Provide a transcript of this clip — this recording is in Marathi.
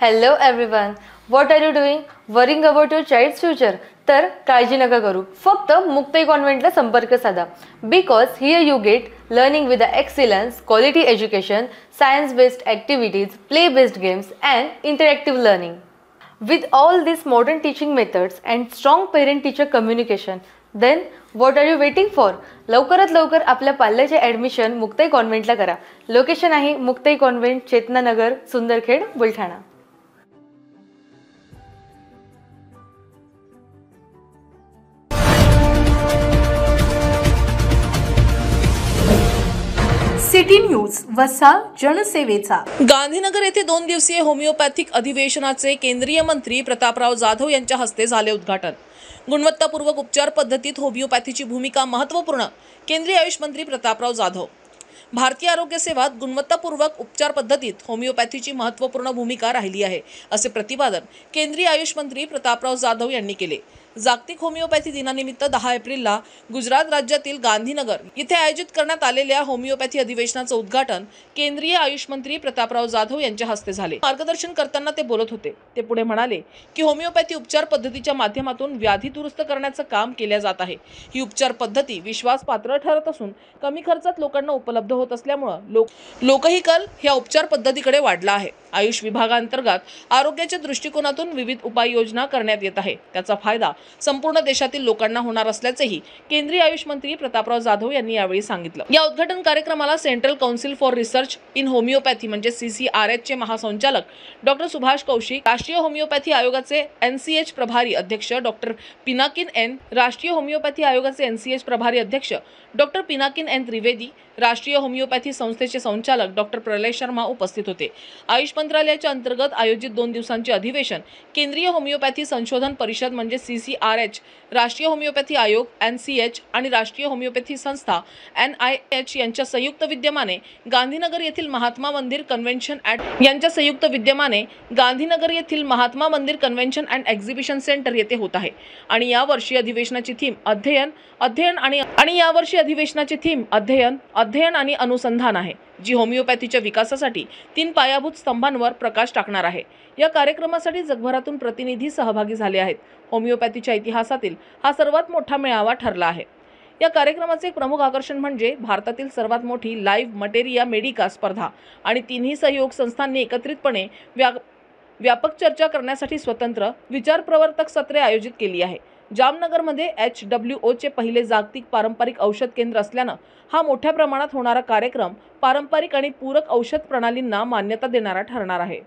Hello everyone. What are you doing? Worrying about your child's future? तर काळजी नका करू. फक्त मुक्ताई कॉन्व्हेंटला संपर्क साधा. Because here you get learning with the excellence, quality education, science-based activities, play-based games and interactive learning. With all these modern teaching methods and strong parent-teacher communication, then what are you waiting for? लवकरात लवकर आपल्या पाल्याचे ॲडमिशन मुक्ताई कॉन्व्हेंटला करा. लोकेशन आहे Muktai convent, Chetananagar, Sundarkhed, Buldhana. City news वसा जनसेवेचा. गांधीनगर येथे 2 दिवसीय होमिओपॅथिक अधिवेशनाचे केंद्रीय मंत्री प्रतापराव जाधव यांच्या हस्ते झाले उद्घाटन. गुणवत्तापूर्वक उपचार पद्धतीत होमिओपॅथीची भूमिका महत्त्वपूर्ण. केंद्रीय आयुष मंत्री प्रतापराव जाधव. भारतीय आरोग्य सेवात गुणवत्तापूर्वक उपचार पद्धतीत होमिओपॅथीची महत्त्वपूर्ण भूमिका राहिली आहे, असे प्रतिपादन केंद्रीय आयुष मंत्री प्रतापराव जाधव यांनी केले. जागतिक होमिओपॅथी दिनानिमित्त 10 एप्रिलला गुजरात राज्यातील गांधीनगर येथे आयोजित करण्यात आलेल्या होमिओपॅथी अधिवेशनाचे उद्घाटन केंद्रीय आयुष मंत्री प्रतापराव जाधव यांच्या हस्ते झाले. मार्गदर्शन करताना ते बोलत होते. ते पुढे म्हणाले की होमिओपॅथी उपचार पद्धतीच्या माध्यमातून व्याधी दुरुस्त करण्याचे काम केले जात आहे. ही उपचार पद्धती विश्वासपात्र ठरत असून कमी खर्चात लोकांना उपलब्ध होत असल्यामुळे लोकही कल ह्या उपचार पद्धतीकडे वाढला आहे. आयुष विभागांतर्गत आरोग्याच्या दृष्टिकोनातून विविध उपाययोजना करण्यात येत आहे. त्याचा फायदा संपूर्ण देशातील लोकांना होणार असल्याचेही केंद्रीय आयुष मंत्री प्रतापराव जाधव यांनी यावेळी सांगितलं. या उद्घाटन कार्यक्रमाला central council for research in homeopathy म्हणजे CCRH चे महासंचालक डॉक्टर सुभाष कौशिक, राष्ट्रीय होमिओपॅथी आयोगाचे NCH प्रभारी अध्यक्ष डॉक्टर पिनाकिन N, राष्ट्रीय होमिओपॅथी आयोगाचे NCH प्रभारी अध्यक्ष डॉक्टर पिनाकिन N त्रिवेदी, राष्ट्रीय होमिओपॅथी संस्थेचे संचालक डॉक्टर प्रलय शर्मा उपस्थित होते. आयुष मंत्रालयाच्या अंतर्गत आयोजित 2 दिवसांचे अधिवेशन केंद्रीय होमिओपॅथी संशोधन परिषद म्हणजे CCRH, राष्ट्रीय होमिओपॅथी आयोग NCH आणि राष्ट्रीय होमिओपॅथी संस्था NIH यांच्या संयुक्त विद्यमाने गांधीनगर येथील महात्मा मंदिर कन्व्हेन्शन अँड एक्झिबिशन सेंटर येथे होत आहे. आणि यावर्षी अधिवेशनाची थीम अध्ययन आणि अनुसंधान आहे, जी होमिओपॅथीच्या विकासासाठी 3 पायाभूत स्तंभांवर प्रकाश टाकणार आहे. या कार्यक्रमासाठी जगभरातून प्रतिनिधी सहभागी झाले आहेत. होमिओपॅथीच्या इतिहासातील हा सर्वात मोठा मेळावा ठरला आहे. या कार्यक्रमाचे एक प्रमुख आकर्षण म्हणजे भारतातील सर्वात मोठी लाईव्ह मटेरिया मेडिका स्पर्धा आणि 3ही सहयोग संस्थांनी एकत्रितपणे व्यापक चर्चा करण्यासाठी स्वतंत्र विचारप्रवर्तक सत्रे आयोजित केली आहे. जामनगरमध्ये HWO चे पहिले जागतिक पारंपरिक औषध केंद्र असल्यानं हा मोठ्या प्रमाणात होणारा कार्यक्रम पारंपरिक आणि पूरक औषध प्रणालींना मान्यता देणारा ठरणार आहे.